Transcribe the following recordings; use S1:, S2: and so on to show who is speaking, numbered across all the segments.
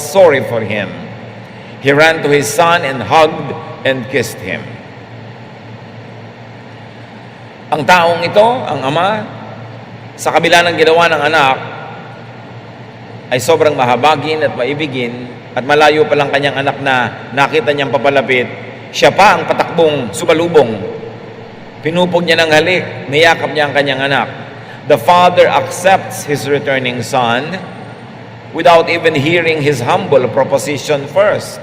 S1: sorry for him. He ran to his son and hugged and kissed him. Ang taong ito, ang ama, sa kabila ng ginawa ng anak, ay sobrang mahabagin at maibigin, at malayo pa lang kanyang anak na nakita niyang papalapit, siya pa ang patakbong sumalubong. Pinupog niya ng halik, niyakap niya ang kanyang anak. The father accepts his returning son without even hearing his humble proposition first.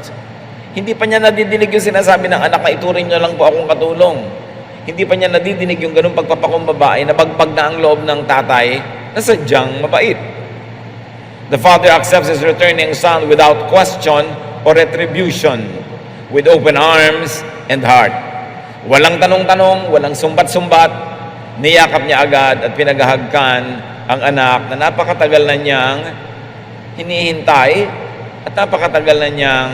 S1: Hindi pa niya nadidinig yung sinasabi ng anak na ituring niyo lang po akong katulong. Hindi pa niya nadidinig yung ganung pagpapakumbaba na bagbag na ang loob ng tatay na sadyang mabait. The father accepts his returning son without question or retribution, with open arms and heart. Walang tanong-tanong, walang sumbat-sumbat, niyakap niya agad at pinagahagkan ang anak na napakatagal na niyang hinihintay at napakatagal na niyang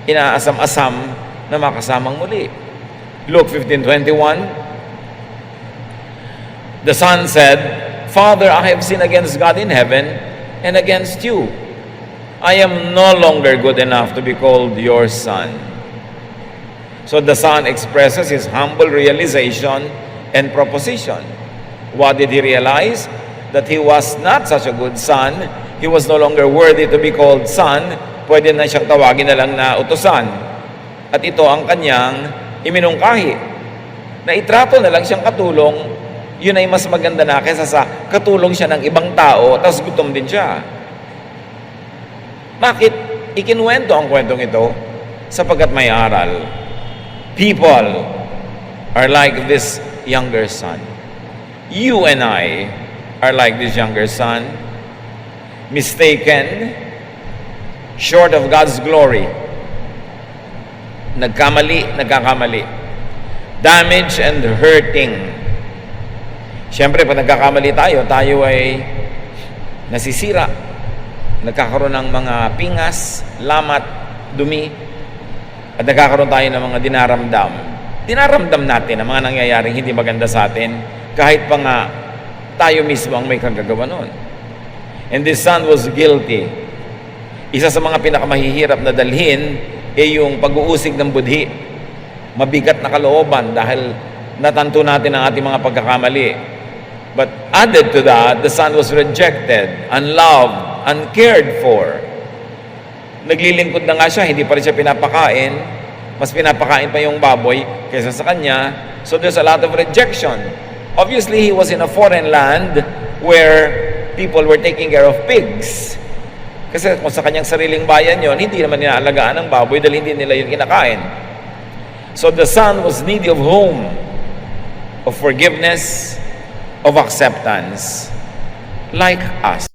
S1: inaasam-asam na makasamang muli. Luke 15:21, the son said, Father, I have sinned against God in heaven and against you. I am no longer good enough to be called your son. So the son expresses his humble realization and proposition. What did he realize? That he was not such a good son. He was no longer worthy to be called son. Pwede na siyang tawagin na lang na utusan. At ito ang kanyang iminungkahi. Na itrato na lang siyang katulong, yun ay mas maganda na kaysa sa katulong siya ng ibang tao, tapos gutom din siya. Bakit ikinuwento ang kwentong ito? Sapagkat may aral. People are like this younger son. You and I are like this younger son, mistaken, short of God's glory. Nagkakamali. Damage and hurting. Siyempre, pag nagkakamali tayo ay nasisira. Nagkakaroon ng mga pingas, lamat, dumi, at nagkakaroon tayo ng mga dinaramdam. Dinaramdam natin ang mga nangyayaring hindi maganda sa atin, kahit pa nga tayo mismo ang may kagagawa noon. And this son was guilty. Isa sa mga pinakamahihirap na dalhin ay yung pag-uusig ng budhi. Mabigat na kalooban dahil natanto natin ang ating mga pagkakamali. But added to that, the son was rejected, unloved, uncared for. Naglilingkod na nga siya, hindi pa rin siya pinapakain. Mas pinapakain pa yung baboy kaysa sa kanya. So there's a lot of rejection. Obviously, he was in a foreign land where people were taking care of pigs. Kasi kung sa kanyang sariling bayan yon, hindi naman inaalagaan ng baboy dahil hindi nila yun kinakain. So the son was needy of home, of forgiveness, of acceptance, like us.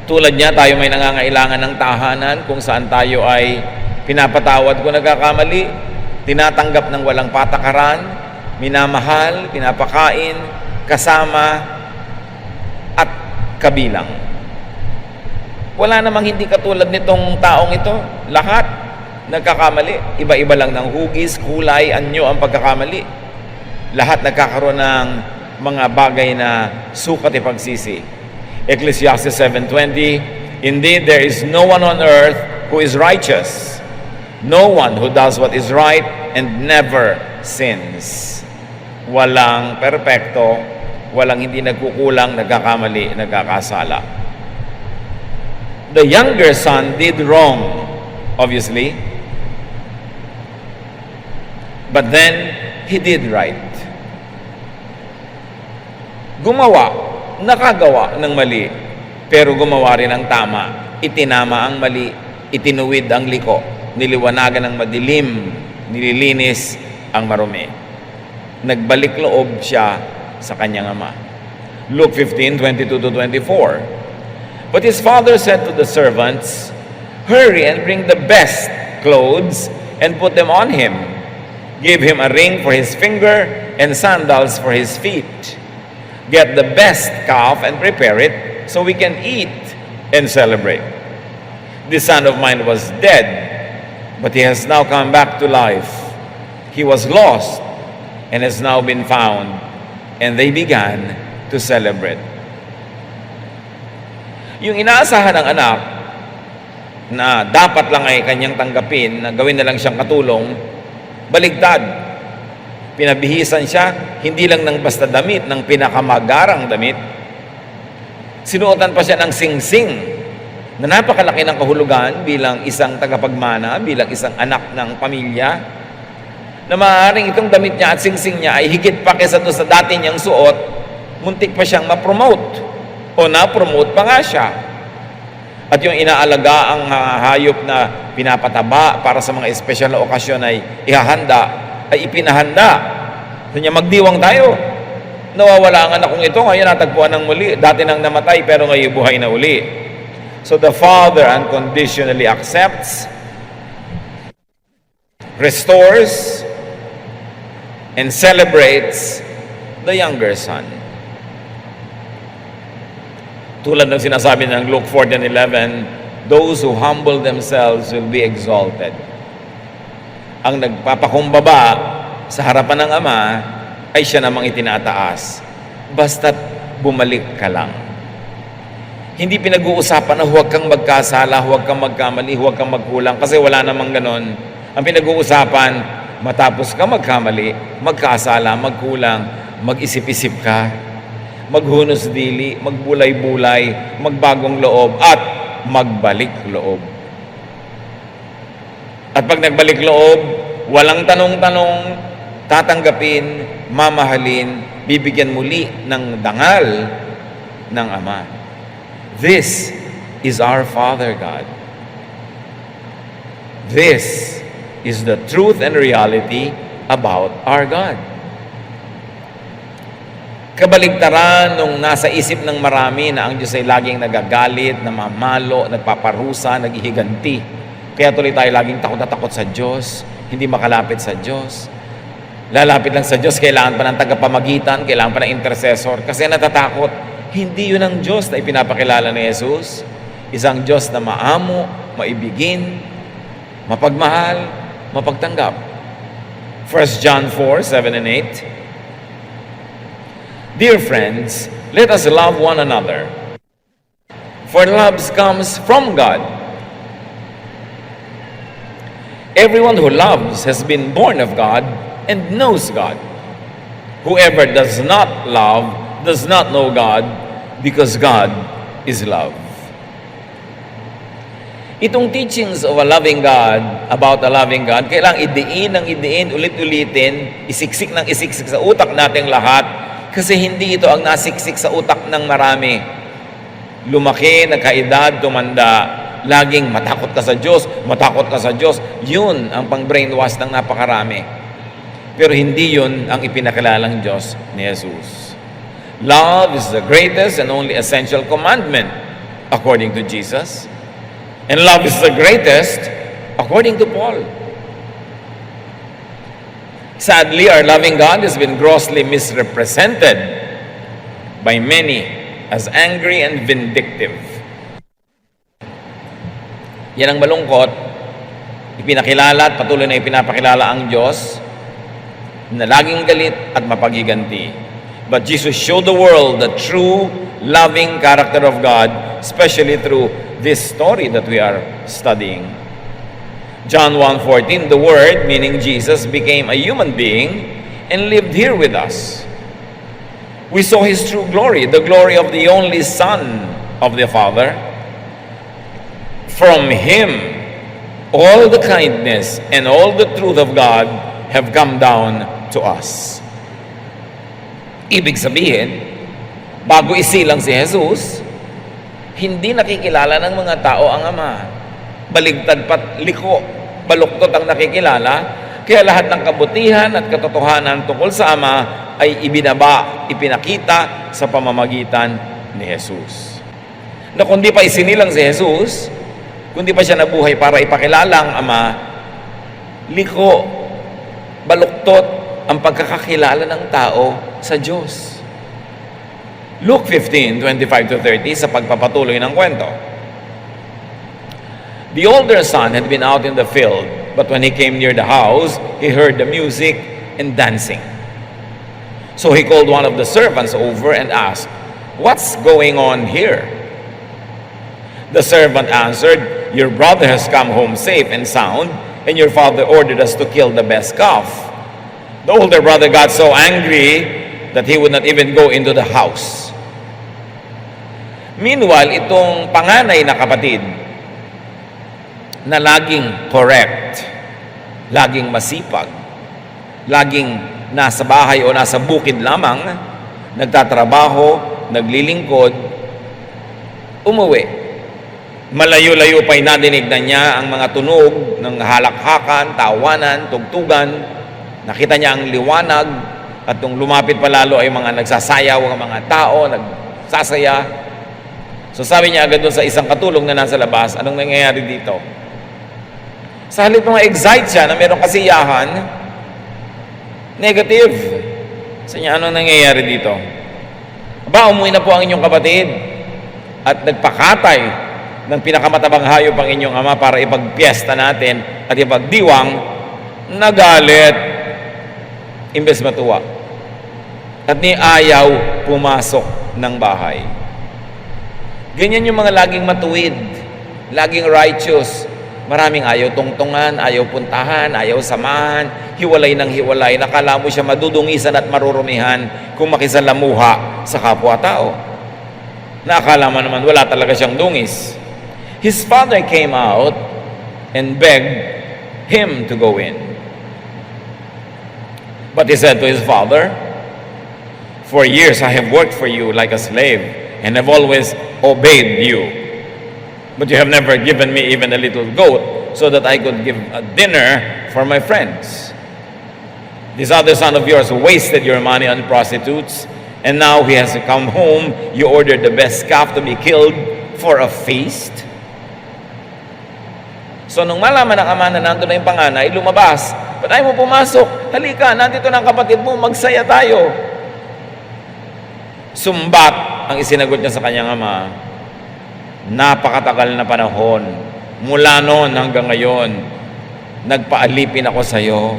S1: Tulad niya, tayo may nangangailangan ng tahanan kung saan tayo ay pinapatawad kung nagkakamali, tinatanggap ng walang patakaran, minamahal, pinapakain, kasama, at kabilang. Wala namang hindi katulad nitong taong ito. Lahat nagkakamali. Iba-iba lang ng hugis, kulay, anyo ang pagkakamali. Lahat nagkakaroon ng mga bagay na sukat ipagsisi. Ecclesiastes 7:20, indeed, there is no one on earth who is righteous, no one who does what is right and never sins. Walang perpekto, walang hindi nagkukulang, nagkakamali, nagkakasala. The younger son did wrong, obviously. But then, he did right. Gumawa, nakagawa ng mali, pero gumawa rin ang tama. Itinama ang mali, itinuwid ang liko, niliwanagan ang madilim, nililinis ang marumi. Nagbalik loob siya sa kanyang ama. Luke 15:22-24. But his father said to the servants, "Hurry and bring the best clothes and put them on him. Give him a ring for his finger and sandals for his feet. Get the best calf and prepare it so we can eat and celebrate. This son of mine was dead, but he has now come back to life. He was lost and has now been found." And they began to celebrate. Yung inaasahan ng anak na dapat lang ay kanyang tanggapin, na gawin na lang siyang katulong, baligtad. Pinabihisan siya, hindi lang ng basta damit, ng pinakamagarang damit. Sinuotan pa siya ng singsing na napakalaki ng kahulugan bilang isang tagapagmana, bilang isang anak ng pamilya, na maaaring itong damit niya at singsing niya ay higit pa kaysa doon sa dati niyang suot, muntik pa siyang ma-promote o na-promote pa nga siya. At yung inaalaga ang hayop na pinapataba para sa mga espesyal na okasyon ay ihahanda, ay ipinahanda. So niya, magdiwang tayo. Nawawala ang anak kong ito, ngayon natagpuan ng muli. Dati nang namatay, pero ngayon buhay na uli. So the father unconditionally accepts, restores, and celebrates the younger son. Tulad ng sinasabi ng Luke 14:11, those who humble themselves will be exalted. Ang nagpapakumbaba sa harapan ng Ama ay siya namang itinataas. Basta't bumalik ka lang. Hindi pinag-uusapan na huwag kang magkasala, huwag kang magkamali, huwag kang magkulang, kasi wala namang ganon. Ang pinag-uusapan, matapos ka magkamali, magkasala, magkulang, mag-isip-isip ka, maghunos dili, magbulay-bulay, magbagong loob, at magbalik loob. At pag nagbalik loob, walang tanong-tanong, tatanggapin, mamahalin, bibigyan muli ng dangal ng Ama. This is our Father God. This is the truth and reality about our God. Kabaligtaran nung nasa isip ng marami na ang Diyos ay laging nagagalit, namamalo, nagpaparusa, naghihiganti. Kaya tuloy tayo laging takot na takot sa Diyos, hindi makalapit sa Diyos. Lalapit lang sa Diyos, kailangan pa ng tagapamagitan, kailangan pa ng intercessor, kasi natatakot. Hindi yun ang Diyos na ipinapakilala ni Jesus. Isang Diyos na maamo, maibigin, mapagmahal, mapagtanggap. 1 John 4:7 and 8. Dear friends, let us love one another, for love comes from God. Everyone who loves has been born of God and knows God. Whoever does not love does not know God, because God is love. Itong teachings of a loving God, about a loving God, kailangang idiin, ulit-ulitin, isiksik ng isiksik sa utak nating lahat, kasi hindi ito ang nasiksik sa utak ng marami. Lumaki, nagkaedad, tumanda, laging matakot ka sa Diyos, matakot ka sa Diyos. Yun ang pang-brainwash ng napakarami. Pero hindi yun ang ipinakilalang Diyos ni Jesus. Love is the greatest and only essential commandment according to Jesus. And love is the greatest according to Paul. Sadly, our loving God has been grossly misrepresented by many as angry and vindictive. Yan ang malungkot. Ipinakilala at patuloy na ipinapakilala ang Diyos na laging galit at mapaghiganti. But Jesus showed the world the true loving character of God, especially through this story that we are studying. John 1:14, the Word, meaning Jesus, became a human being and lived here with us. We saw His true glory, the glory of the only Son of the Father. From Him, all the kindness and all the truth of God have come down to us. Ibig sabihin, bago isilang si Jesus, hindi nakikilala ng mga tao ang Ama. Baligtad pat liko, baluktot ang nakikilala, kaya lahat ng kabutihan at katotohanan tungkol sa Ama ay ibinaba, ipinakita sa pamamagitan ni Jesus. Na kundi pa isinilang si Jesus, kundi pa siya nabuhay para ipakilala ang Ama, liko, baluktot ang pagkakakilala ng tao sa Diyos. Luke 15:25-30 sa pagpapatuloy ng kwento. The older son had been out in the field, but when he came near the house, he heard the music and dancing. So he called one of the servants over and asked, "What's going on here?" The servant answered, "Your brother has come home safe and sound, and your father ordered us to kill the best calf." The older brother got so angry that he would not even go into the house. Meanwhile, itong panganay na kapatid na laging correct, laging masipag, laging nasa bahay o nasa bukid lamang, nagtatrabaho, naglilingkod, umuwi. Malayo-layo pa'y nadinig na niya ang mga tunog ng halakhakan, tawanan, tugtugan. Nakita niya ang liwanag at nung lumapit pa lalo ay mga nagsasayaw ang mga tao, nagsasaya. So sabi niya agad doon sa isang katulong na nasa labas, anong nangyayari dito? Sa halip mga excite siya na mayroong kasiyahan, negative. Sa niya, anong nangyayari dito? Aba, umuwi na po ang inyong kapatid at nagpakatay ng pinakamatabang hayop ang inyong ama para ipagpiesta natin at ipagdiwang, nagalit. Imbes matuwa. At ni ayaw pumasok ng bahay. Ganyan yung mga laging matuwid, laging righteous. Maraming ayaw tungtungan, ayaw puntahan, ayaw samahan, hiwalay ng hiwalay. Nakala mo siya madudungisan at marurumihan kung makisalamuha sa kapwa-tao. Nakala mo naman wala talaga siyang dungis. His father came out and begged him to go in. But he said to his father, "For years I have worked for you like a slave and have always obeyed you. But you have never given me even a little goat so that I could give a dinner for my friends. This other son of yours wasted your money on prostitutes, and now he has come home. You ordered the best calf to be killed for a feast." So nung malaman ng ama na nandun na yung panganay, lumabas. Ba't ayaw mo pumasok? Halika, nandito na ang kapatid mo, magsaya tayo. Sumbat ang isinagot niya sa kanyang ama. Napakatagal na panahon, mula noon hanggang ngayon, nagpaalipin ako sa iyo.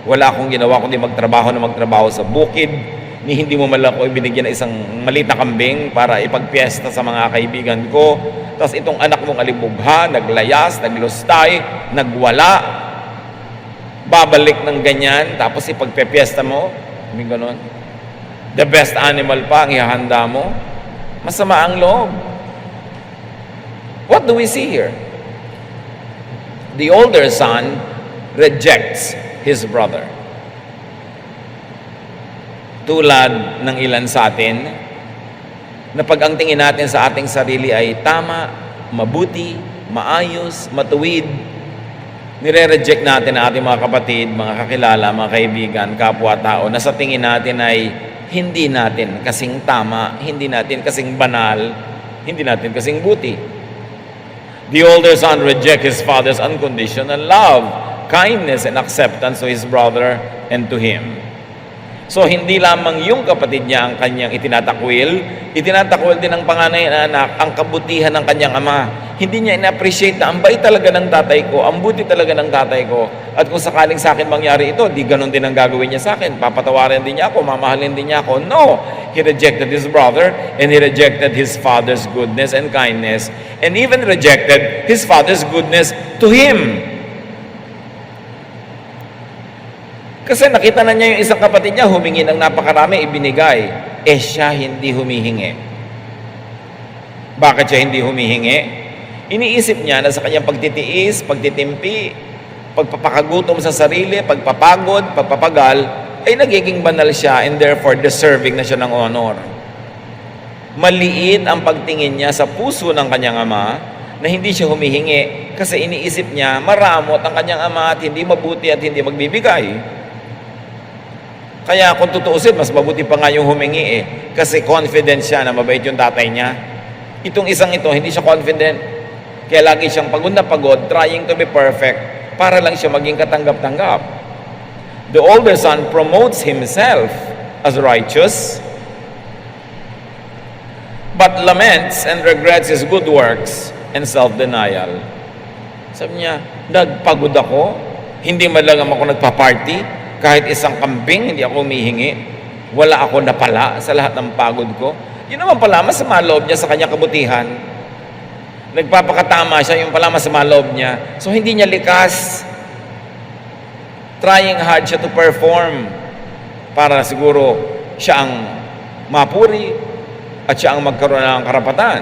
S1: Wala akong ginawa kundi magtrabaho sa bukid, ni hindi mo man lang ako ibinigyan ng isang maliit na kambing para ipagpiesta sa mga kaibigan ko. Tapos itong anak mong alibugha, naglayas, naglustay, nagwala, babalik ng ganyan, tapos ipagpiesta mo, may ganon. The best animal pa ang ihahanda mo. Masama ang loob. What do we see here? The older son rejects his brother. Tulad ng ilan sa atin, na pag ang tingin natin sa ating sarili ay tama, mabuti, maayos, matuwid, nire-reject natin ang ating mga kapatid, mga kakilala, mga kaibigan, kapwa-tao, na sa tingin natin ay hindi natin kasing tama, hindi natin kasing banal, hindi natin kasing buti. The older son rejects his father's unconditional love, kindness, and acceptance to his brother and to him. So, hindi lamang yung kapatid niya ang kanyang itinatakwil din ng panganay na anak ang kabutihan ng kanyang ama. Hindi niya ina-appreciate na ang bait talaga ng tatay ko, ang buti talaga ng tatay ko. At kung sakaling sa akin mangyari ito, di ganun din ang gagawin niya sa akin. Papatawarin din niya ako, mamahalin din niya ako. No! He rejected his brother and he rejected his father's goodness and kindness and even rejected his father's goodness to him. Kasi nakita na niya yung isang kapatid niya, humingi ng napakarami, ibinigay. Siya hindi humihingi. Bakit siya hindi humihingi? Iniisip niya na sa kanyang pagtitiis, pagtitimpi, pagpapakagutom sa sarili, pagpapagod, pagpapagal, ay nagiging banal siya and therefore deserving na siya ng honor. Maliit ang pagtingin niya sa puso ng kanyang ama na hindi siya humihingi kasi iniisip niya maramot ang kanyang ama at hindi mabuti at hindi magbibigay. Kaya kung tutuusin, mas mabuti pa nga yung humingi kasi confident siya na mabait yung tatay niya. Itong isang ito, hindi siya confident. Kaya lagi siyang pagod na pagod, trying to be perfect para lang siya maging katanggap-tanggap. The older son promotes himself as righteous, but laments and regrets his good works and self-denial. Sabi niya, nagpagod ako, hindi man lang ako nagpa-party, kahit isang kambing, hindi ako humihingi, wala ako napala sa lahat ng pagod ko. Yun naman pala, masama loob niya sa kanyang kabutihan. Nagpapakatama siya, yung pala masama loob niya. So hindi niya likas. Trying hard siya to perform para siguro siya ang mapuri at siya ang magkaroon ng karapatan.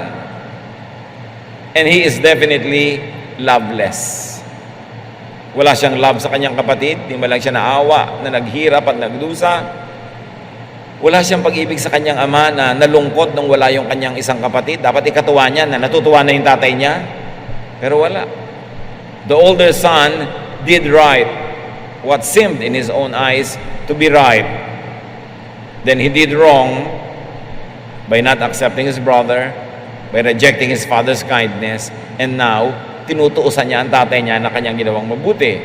S1: And he is definitely loveless. Wala siyang love sa kanyang kapatid, di man lang siya naawa, na naghirap at nagdusa. Wala siyang pag-ibig sa kanyang ama na nalungkot nung wala yung kanyang isang kapatid. Dapat ikatuwa niya na natutuwa na yung tatay niya. Pero wala. The older son did right what seemed in his own eyes to be right. Then he did wrong by not accepting his brother, by rejecting his father's kindness, and now, tinutuusan niya ang tatay niya na kanyang ginawang mabuti.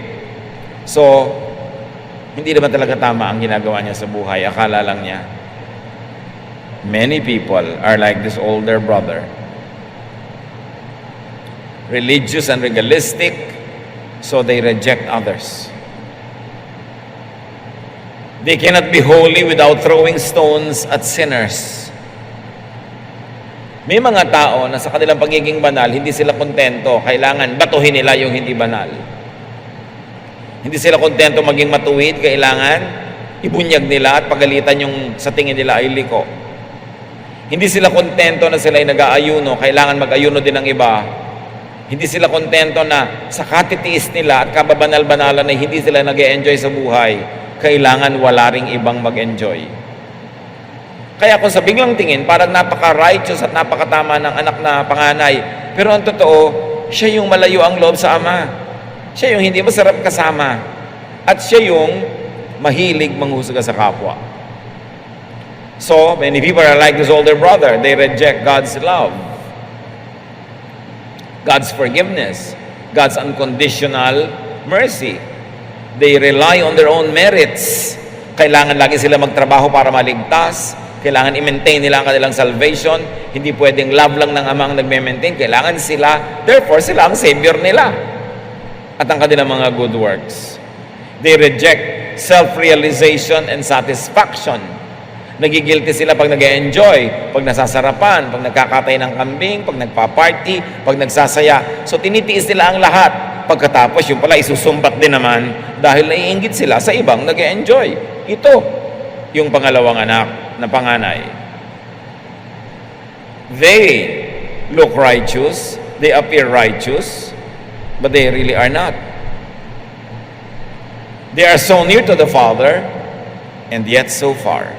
S1: So, hindi naman talaga tama ang ginagawa niya sa buhay. Akala lang niya. Many people are like this older brother. Religious and legalistic, so they reject others. They cannot be holy without throwing stones at sinners. May mga tao na sa kanilang pagiging banal, hindi sila kontento. Kailangan batuhin nila yung hindi banal. Hindi sila kontento maging matuwid. Kailangan ibunyag nila at pagalitan yung sa tingin nila ay liko. Hindi sila kontento na sila ay nag-aayuno. Kailangan mag-ayuno din ng iba. Hindi sila kontento na sa katitiis nila at kababanal-banalan na hindi sila nag-e-enjoy sa buhay. Kailangan wala ring ibang mag-enjoy. Kaya kung sa biglang tingin, parang napaka-righteous at napakatama ng anak na panganay. Pero ang totoo, siya yung malayo ang loob sa ama. Siya yung hindi masarap kasama. At siya yung mahilig manghusga sa kapwa. So, many people are like this older brother. They reject God's love, God's forgiveness, God's unconditional mercy. They rely on their own merits. Kailangan lagi sila magtrabaho para maligtas. Kailangan i-maintain nila ang kanilang salvation. Hindi pwedeng love lang ng amang nagme-maintain. Kailangan sila, therefore sila ang savior nila. At ang kanilang mga good works. They reject self-realization and satisfaction. Nagigilty sila pag nag-enjoy, pag nasasarapan, pag nagkakatay ng kambing, pag nagpa-party, pag nagsasaya. So tinitiis nila ang lahat. Pagkatapos yung pala isusumbat din naman dahil naiinggit sila sa ibang nag-enjoy. Ito yung pangalawang anak na panganay. They look righteous, they appear righteous, but they really are not. They are so near to the Father and yet so far.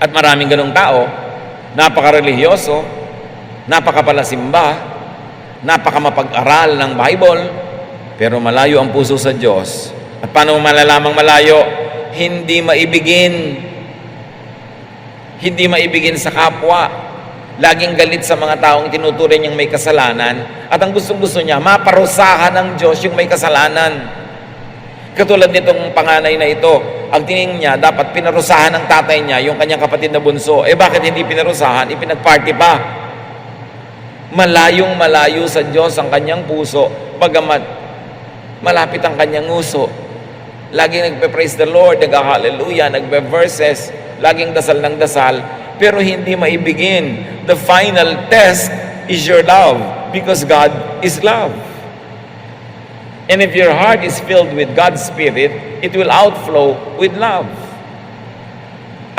S1: At maraming ganong tao, napaka-religyoso, napaka-palasimba, napaka-mapag-aral ng Bible, pero malayo ang puso sa Diyos. At paano malalamang malayo? Hindi maibigin. Hindi maibigin sa kapwa. Laging galit sa mga taong tinuturing niyang may kasalanan. At ang gustong-gusto niya, maparusahan ng Diyos yung may kasalanan. Katulad nitong panganay na ito, ang tingin niya, dapat pinarusahan ng tatay niya yung kanyang kapatid na bunso. Bakit hindi pinarusahan? Ipinagparty pa. Malayong malayo sa Diyos ang kanyang puso, bagamat malapit ang kanyang nguso. Laging nagpe-praise the Lord, nag-hallelujah, nagbe-verses, laging dasal ng dasal, pero hindi maibigin. The final test is your love, because God is love. And if your heart is filled with God's Spirit, it will outflow with love.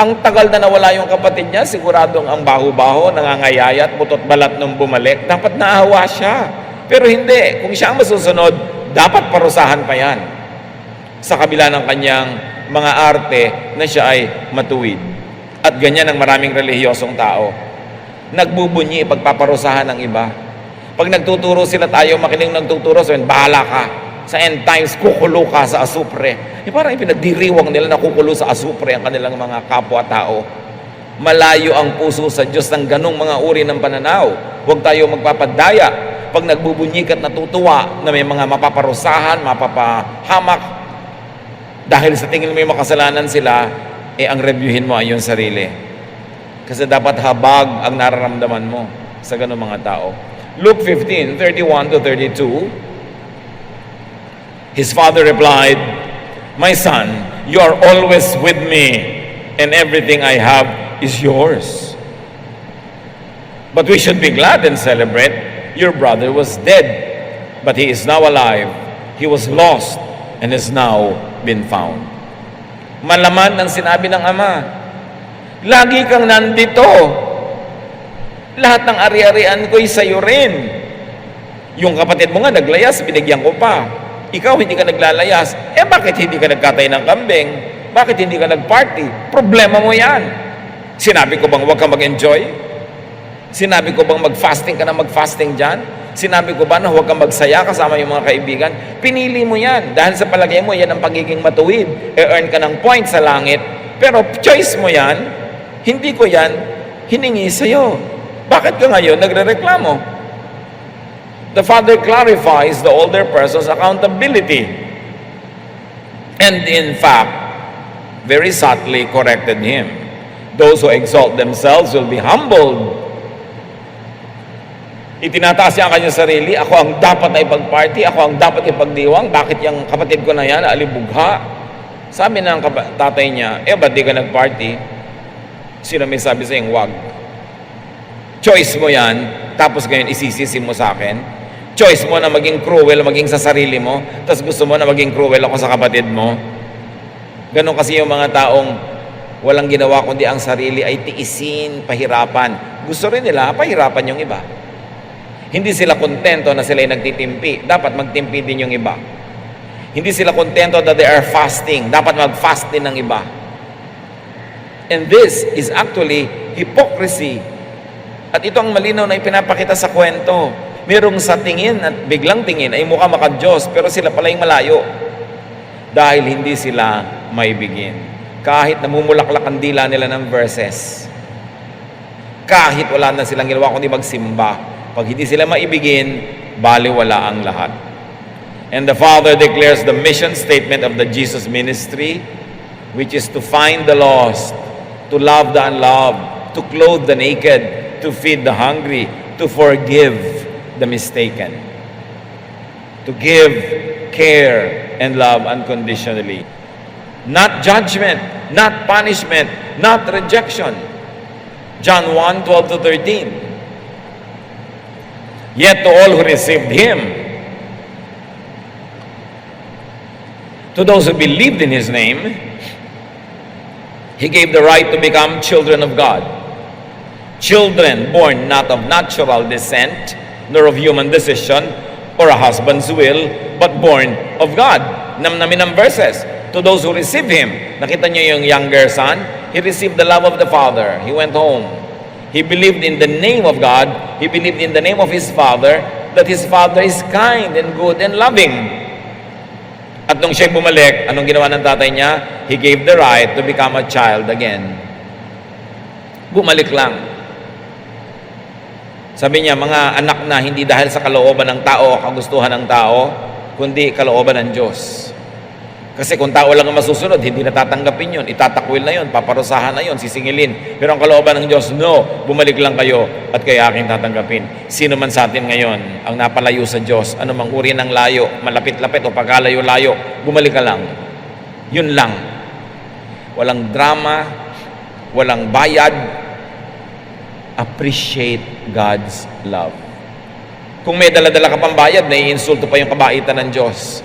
S1: Ang tagal na nawala yung kapatid niya, siguradong ang baho-baho, nangangayayat, butot balat nung bumalik. Dapat naawa siya. Pero hindi. Kung siya ang masusunod, dapat parusahan pa yan. Sa kabila ng kanyang mga arte na siya ay matuwid. At ganyan ang maraming relihiyosong tao. Nagbubunyi, pagpaparusahan ng iba. Pag nagtuturo sila tayo, makiling nagtuturo, sabihin, bahala ka. Sa end times, kukulo ka sa asupre. Parang ipinagdiriwang nila na kukulo sa asupre ang kanilang mga kapwa-tao. Malayo ang puso sa Diyos ng ganong mga uri ng pananaw. Huwag tayo magpapadaya. Pag nagbubunyik at natutuwa na may mga mapaparusahan, mapapahamak, dahil sa tingin mo yung makasalanan sila, ang reviewin mo ay yung sarili. Kasi dapat habag ang nararamdaman mo sa ganong mga tao. Luke 15:31-32, his father replied, "My son, you are always with me, and everything I have is yours. But we should be glad and celebrate. Your brother was dead, but he is now alive. He was lost and has now been found." Malaman ang sinabi ng ama, lagi kang nandito. Lahat ng ari-arian ko'y sa'yo rin. Yung kapatid mo nga naglayas, binigyan ko pa. Ikaw hindi ka naglalayas. Bakit hindi ka nagkatay ng kambing? Bakit hindi ka nagparty? Problema mo yan. Sinabi ko bang huwag ka mag-enjoy? Sinabi ko bang mag-fasting ka na mag-fasting dyan? Sinabi ko ba na huwag kang magsaya kasama yung mga kaibigan? Pinili mo yan. Dahil sa palagay mo, yan ang pagiging matuwid. E-earn ka ng point sa langit. Pero choice mo yan. Hindi ko yan hiningi sa'yo. Bakit ka ngayon nagre-reklamo? The father clarifies the older person's accountability. And in fact, very subtly corrected him. Those who exalt themselves will be humbled. Itinataas niya ang kanyang sarili, ako ang dapat na ipag-party, ako ang dapat ipagdiwang, bakit yung kapatid ko na yan, alibugha? Sabi ng tatay niya, ba't di ka nag-party? Sino may sabi sa yung wag? Choice mo yan, tapos ngayon isisisi mo sa akin. Choice mo na maging cruel, maging sa sarili mo, tapos gusto mo na maging cruel ako sa kapatid mo. Ganon kasi yung mga taong walang ginawa kundi ang sarili ay tiisin, pahirapan. Gusto rin nila, pahirapan yung iba. Hindi sila kontento na sila ay nagtitimpi. Dapat magtimpi din yung iba. Hindi sila kontento that they are fasting. Dapat mag-fast din ng iba. And this is actually hypocrisy. At ito ang malinaw na ipinapakita sa kwento. Merong sa tingin at biglang tingin ay mukha maka-Diyos, pero sila pala yung malayo. Dahil hindi sila maibigin. Kahit namumulaklak ang dila nila ng verses. Kahit wala na silang ginawa kundi magsimba. Pag hindi sila maibigin, baliwala ang lahat. And the Father declares the mission statement of the Jesus ministry, which is to find the lost, to love the unloved, to clothe the naked, to feed the hungry, to forgive the mistaken, to give care and love unconditionally. Not judgment, not punishment, not rejection. John 1:12-13. Yet to all who received Him, to those who believed in His name, He gave the right to become children of God. Children born not of natural descent, nor of human decision, or a husband's will, but born of God. Namnamin ang verses. To those who receive Him, nakita niyo yung younger son, he received the love of the Father. He went home. He believed in the name of God. He believed in the name of his Father, that his Father is kind and good and loving. At nung siya bumalik, anong ginawa ng tatay niya? He gave the right to become a child again. Bumalik lang. Sabi niya, mga anak na hindi dahil sa kalooban ng tao, kagustuhan ng tao, kundi kalooban ng Diyos. Kasi kung tao lang ang masusunod, hindi natatanggapin yun, itatakwil na yun, paparusahan na yun, sisingilin. Pero ang kalooban ng Diyos, no, bumalik lang kayo at kaya aking tatanggapin. Sino man sa atin ngayon ang napalayo sa Diyos, anumang uri ng layo, malapit-lapit o pagkalayo-layo, bumalik ka lang. Yun lang. Walang drama, walang bayad. Appreciate God's love. Kung may dala-dala ka pang bayad, naiinsulto pa yung kabaitan ng Diyos.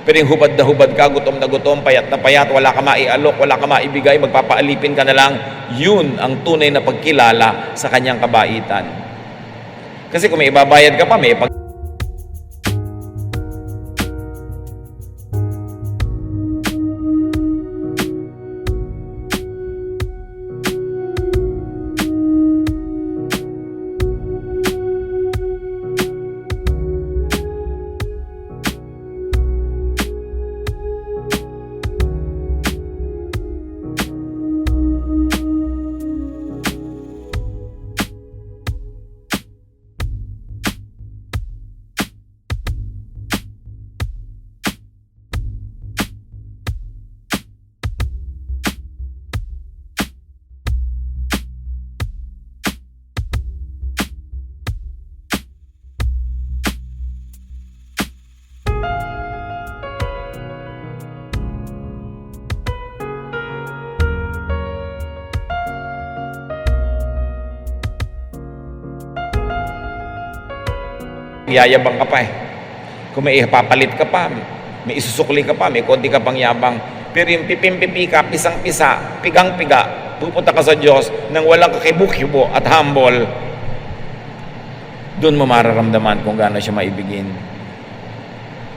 S1: Pero yung hubad na hubad ka, gutom na gutom, payat na payat, wala ka maialok, wala ka maibigay, magpapaalipin ka na lang, yun ang tunay na pagkilala sa kanyang kabaitan. Kasi kung may ibabayad ka pa, may yayabang ka pa eh. Kung may ipapalit ka pa, may isusukli ka pa, may konti ka pang yabang. Pero yung pipimpipi ka, pisang-pisa, pigang-piga, pupunta ka sa Diyos nang walang kakibukibo at humble, doon mo mararamdaman kung gaano siya maibigin.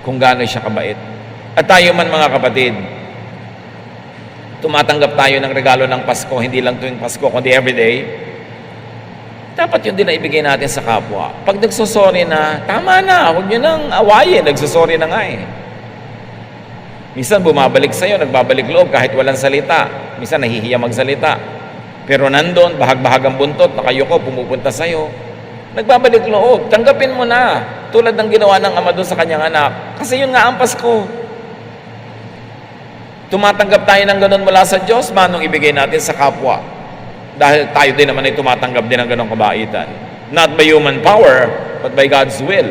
S1: Kung gaano siya kabait. At tayo man mga kapatid, tumatanggap tayo ng regalo ng Pasko, hindi lang tuwing Pasko, kundi everyday. Dapat yun din na ibigay natin sa kapwa. Pag nagsusorry na, tama na, huwag nyo nang awayin, nagsusorry na nga eh. Minsan bumabalik sa'yo, nagbabalik loob kahit walang salita. Minsan nahihiya magsalita. Pero nandun, bahag-bahag ang buntot, nakayuko, pumupunta sa'yo. Nagbabalik loob, tanggapin mo na. Tulad ng ginawa ng ama doon sa kanyang anak. Kasi yun nga ang Pasko. Tumatanggap tayo ng ganun mula sa Diyos, manong ibigay natin sa kapwa. Dahil tayo din naman ay tumatanggap din ng ganong kabaitan. Not by human power, but by God's will.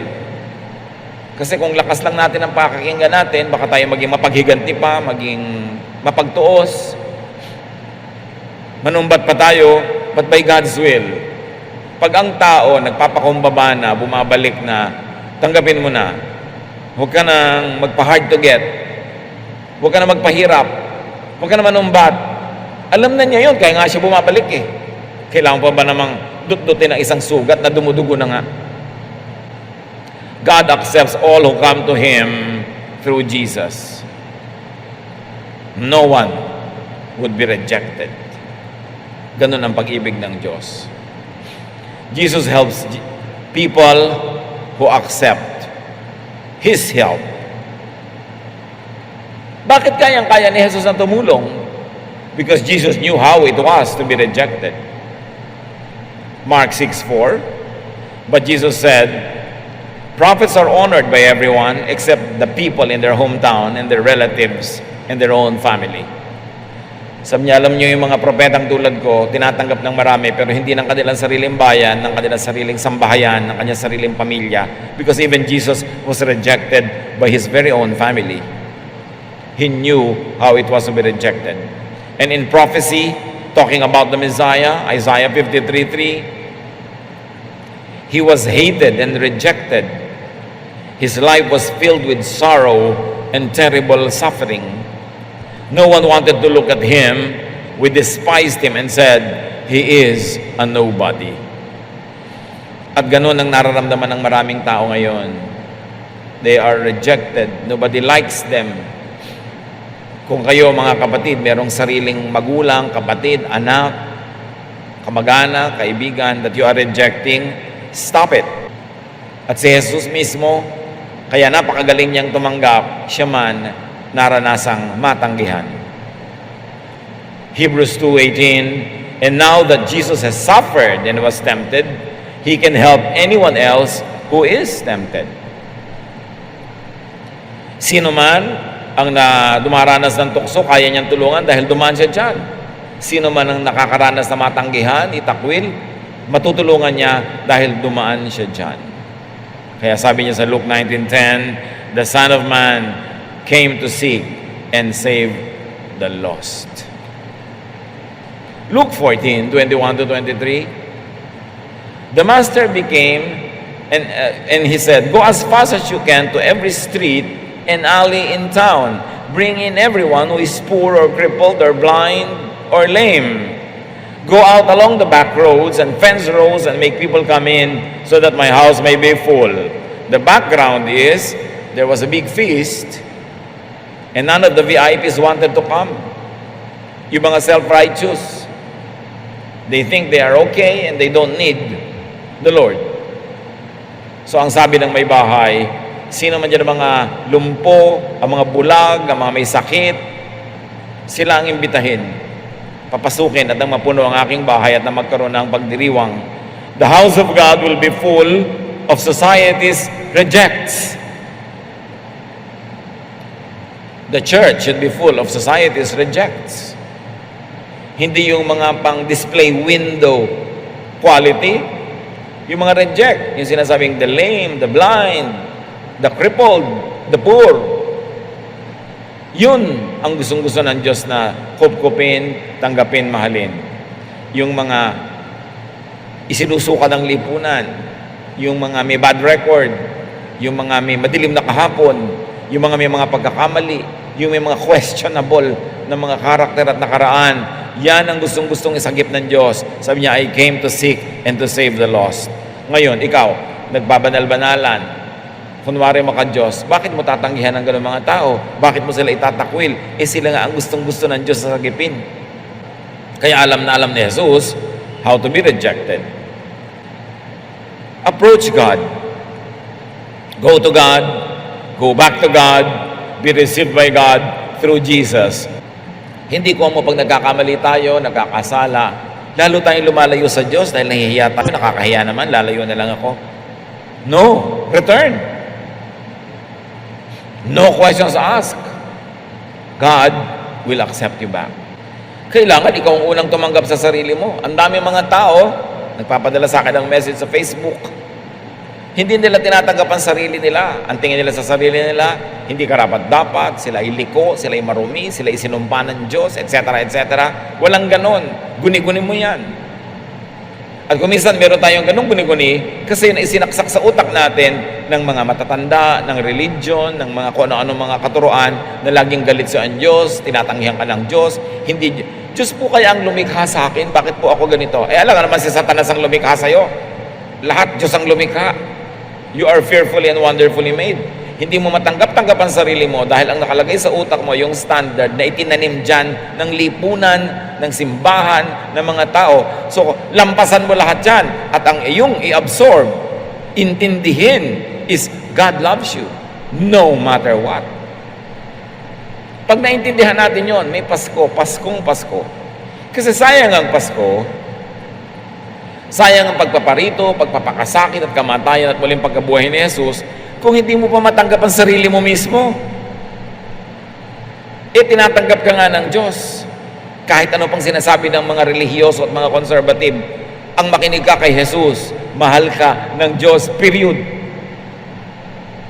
S1: Kasi kung lakas lang natin ang pakakinggan natin, baka tayo maging mapaghiganti pa, maging mapagtuos. Manumbat pa tayo, but by God's will. Pag ang tao nagpapakumbaba na, bumabalik na, tanggapin mo na. Huwag ka nang magpa-hard to get. Huwag ka nang magpahirap. Huwag ka nang manumbat. Alam na niya yun, kaya nga siya bumabalik eh. Kailangan pa ba namang dut-dutin ng isang sugat na dumudugo na nga? God accepts all who come to Him through Jesus. No one would be rejected. Ganun ang pag-ibig ng Diyos. Jesus helps people who accept His help. Bakit kayang-kaya ni Jesus na tumulong? Because Jesus knew how it was to be rejected. Mark 6:4. But Jesus said, prophets are honored by everyone except the people in their hometown and their relatives and their own family. Sabi niya, alam niyo yung mga propetang tulad ko, tinatanggap ng marami pero hindi ng kanilang sariling bayan, ng kanilang sariling sambahayan, ng kanyang sariling pamilya. Because even Jesus was rejected by His very own family. He knew how it was to be rejected. And in prophecy, talking about the Messiah, Isaiah 53:3, He was hated and rejected. His life was filled with sorrow and terrible suffering. No one wanted to look at Him. We despised Him and said, He is a nobody. At ganun ang nararamdaman ng maraming tao ngayon. They are rejected. Nobody likes them. Kung kayo mga kapatid, merong sariling magulang, kapatid, anak, kamag-anak, kaibigan that you are rejecting, stop it. At si Jesus mismo, kaya napakagaling niyang tumanggap, siya man naranasang matanggihan. Hebrews 2:18, and now that Jesus has suffered and was tempted, He can help anyone else who is tempted. Sino man ang dumaranas ng tukso, kaya niyang tulungan dahil dumaan siya dyan. Sino man ang nakakaranas na matanggihan, itakwil, matutulungan niya dahil dumaan siya dyan. Kaya sabi niya sa Luke 19:10, the Son of Man came to seek and save the lost. Luke 14:21-23, the master became, and he said, go as fast as you can to every street and alley in town. Bring in everyone who is poor or crippled or blind or lame. Go out along the back roads and fence rows and make people come in so that my house may be full." The background is there was a big feast and none of the VIPs wanted to come. Yung mga self-righteous, they think they are okay and they don't need the Lord. So ang sabi ng may bahay, sino man dyan ang mga lumpo, ang mga bulag, ang mga may sakit, sila ang imbitahin. Papasukin at ang mapuno ang aking bahay at na magkaroon ng pagdiriwang. The house of God will be full of society's rejects. The church should be full of society's rejects. Hindi yung mga pang-display window quality, yung mga reject, yung sinasabing the lame, the blind, the crippled, the poor. Yun ang gustong-gusto ng Diyos na kupkupin, tanggapin, mahalin. Yung mga isinusuka ng lipunan, yung mga may bad record, yung mga may madilim na kahapon, yung mga may mga pagkakamali, yung may mga questionable na mga karakter at nakaraan. Yan ang gustong-gustong isagip ng Diyos. Sabi niya, "I came to seek and to save the lost." Ngayon, ikaw, nagbabanal-banalan, kunwari maka-Diyos, bakit mo tatanggihan ng gano'ng mga tao? Bakit mo sila itatakwil? Sila nga ang gustong-gusto ng Diyos sa sagipin. Kaya alam na alam ni Jesus how to be rejected. Approach God. Go to God. Go back to God. Be received by God through Jesus. Hindi ko mo pag nagkakamali tayo, nagkakasala, lalo tayong lumalayo sa Diyos dahil nahihiya tayo, nakakahiya naman, lalayo na lang ako. No, return. No questions asked. God will accept you back. Kailangan ikaw ang unang tumanggap sa sarili mo. Ang dami mga tao, nagpapadala sa akin ng message sa Facebook. Hindi nila tinatanggap ang sarili nila. Ang tingin nila sa sarili nila, hindi karapat-dapat, sila ay liko, sila ay marumi, sila ay sinumpa ng Diyos, etc., etc. Walang ganon. Guni-guni mo yan. At kung minsan meron tayong ganong guni-guni, kasi yun ay sinaksak sa utak natin ng mga matatanda, ng religion, ng mga kung ano-ano mga katuruan na laging galit sa Diyos, tinatanggihan ka ng Diyos. Hindi, Diyos po kaya ang lumikha sa akin, bakit po ako ganito? Alam ka naman si Satanas ang lumikha sa'yo. Lahat Diyos ang lumikha. You are fearfully and wonderfully made. Hindi mo matanggap-tanggap ang sarili mo dahil ang nakalagay sa utak mo yung standard na itinanim dyan ng lipunan, ng simbahan, ng mga tao. So, lampasan mo lahat yan. At ang iyong i-absorb, intindihin, is God loves you no matter what. Pag naintindihan natin yon, may Pasko, Paskong Pasko. Kasi sayang ang Pasko, sayang ang pagpaparito, pagpapakasakit at kamatayan at muling pagkabuhay ni Jesus kung hindi mo pa matanggap ang sarili mo mismo. Tinatanggap ka nga ng Diyos. Kahit ano pang sinasabi ng mga relihiyoso at mga conservative, ang makinig ka kay Jesus, mahal ka ng Diyos, period.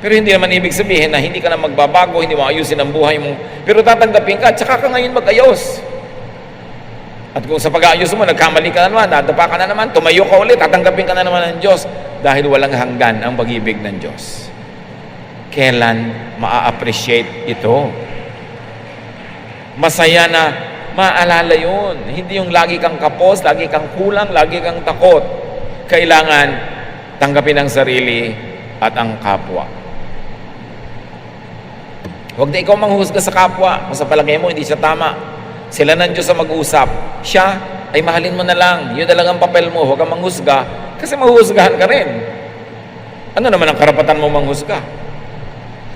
S1: Pero hindi naman ibig sabihin na hindi ka na magbabago, hindi mo ayusin ang buhay mo. Pero tatanggapin ka, tsaka ka ngayon mag-ayos. At kung sa pag-aayos mo, nagkamali ka na naman, nadapa ka na naman, tumayo ka ulit, tatanggapin ka na naman ng Diyos dahil walang hanggan ang pag-ibig ng Diyos. Kailan maa-appreciate ito? Masaya na maalala yun. Hindi yung lagi kang kapos, lagi kang kulang, lagi kang takot. Kailangan tanggapin ang sarili at ang kapwa. Huwag na ikaw manghusga sa kapwa. Kung sa palagay mo, hindi siya tama. Sila ng Diyos ang mag-usap. Siya ay mahalin mo na lang. Yun na lang ang papel mo. Huwag kang manghusga. Kasi mahuhusgahan ka rin. Ano naman ang karapatan mo manghusga?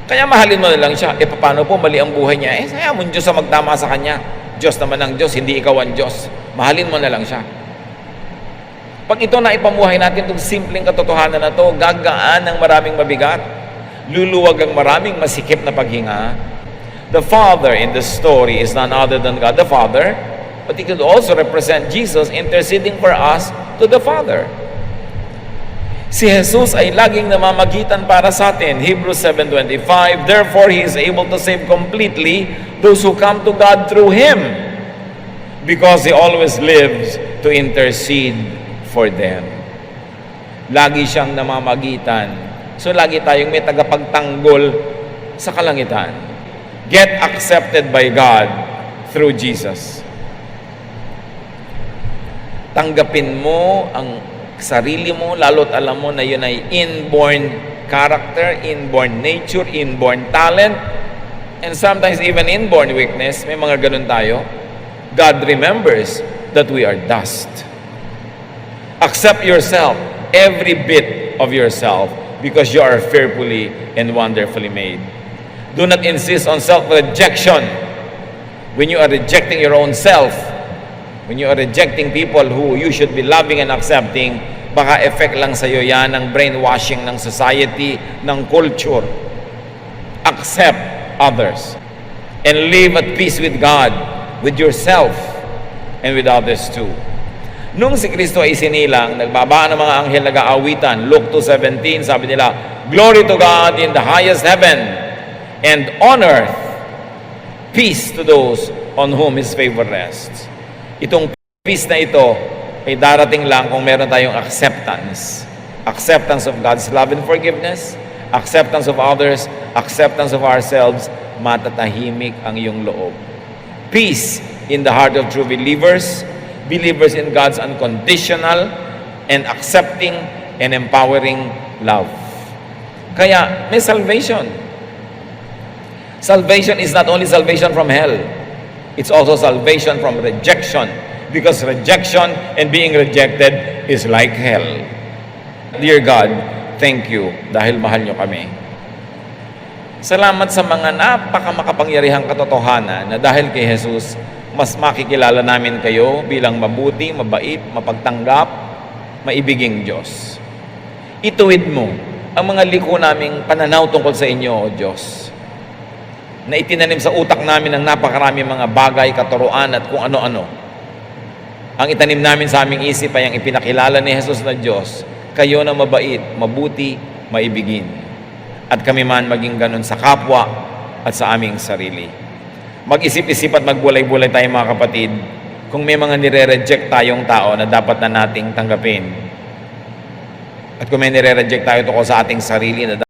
S1: Kaya mahalin mo na lang siya. Paano po mali ang buhay niya? Saya mo Diyos ang magtama sa kanya. Diyos naman ang Diyos, hindi ikaw ang Diyos. Mahalin mo na lang siya. Pag ito na ipamuhay natin, itong simpleng katotohanan na to, gagaan ng maraming mabigat. Luluwag ang maraming masikip na paghinga. The Father in the story is none other than God the Father, but He could also represent Jesus interceding for us to the Father. Si Jesus ay laging namamagitan para sa atin. Hebrews 7:25, therefore He is able to save completely those who come to God through Him, because He always lives to intercede for them. Lagi siyang namamagitan. So lagi tayong may tagapagtanggol sa kalangitan. Get accepted by God through Jesus. Tanggapin mo ang sarili mo, lalo't alam mo na yun ay inborn character, inborn nature, inborn talent, and sometimes even inborn weakness. May mga ganun tayo. God remembers that we are dust. Accept yourself, every bit of yourself, because you are fearfully and wonderfully made. Do not insist on self-rejection. When you are rejecting your own self, when you are rejecting people who you should be loving and accepting, baka effect lang sa'yo yan ng brainwashing ng society, ng culture. Accept others and live at peace with God, with yourself, and with others too. Nung si Kristo ay isinilang, nagbaba ng mga anghel nag-aawitan. Luke 2:17, sabi nila, "Glory to God in the highest heaven, and on earth, peace to those on whom His favor rests." Itong peace na ito ay darating lang kung meron tayong acceptance. Acceptance of God's love and forgiveness, acceptance of others, acceptance of ourselves, matatahimik ang iyong loob. Peace in the heart of true believers, believers in God's unconditional and accepting and empowering love. Kaya may salvation. Salvation is not only salvation from hell, it's also salvation from rejection, because rejection and being rejected is like hell. Dear God, thank you dahil mahal nyo kami. Salamat sa mga napakamakapangyarihang katotohanan na dahil kay Jesus, mas makikilala namin kayo bilang mabuti, mabait, mapagtanggap, maibiging Diyos. Ituwid mo ang mga liko naming pananaw tungkol sa inyo, O Diyos, na itinanim sa utak namin ng napakarami mga bagay, katuruan at kung ano-ano. Ang itanim namin sa aming isip ay ang ipinakilala ni Jesus na Diyos, kayo na mabait, mabuti, maibigin. At kami man maging ganun sa kapwa at sa aming sarili. Mag-isip-isip at magbulay-bulay tayo mga kapatid kung may mga nire-reject tayong tao na dapat na nating tanggapin. At kung may nire-reject tayo tungkol sa ating sarili na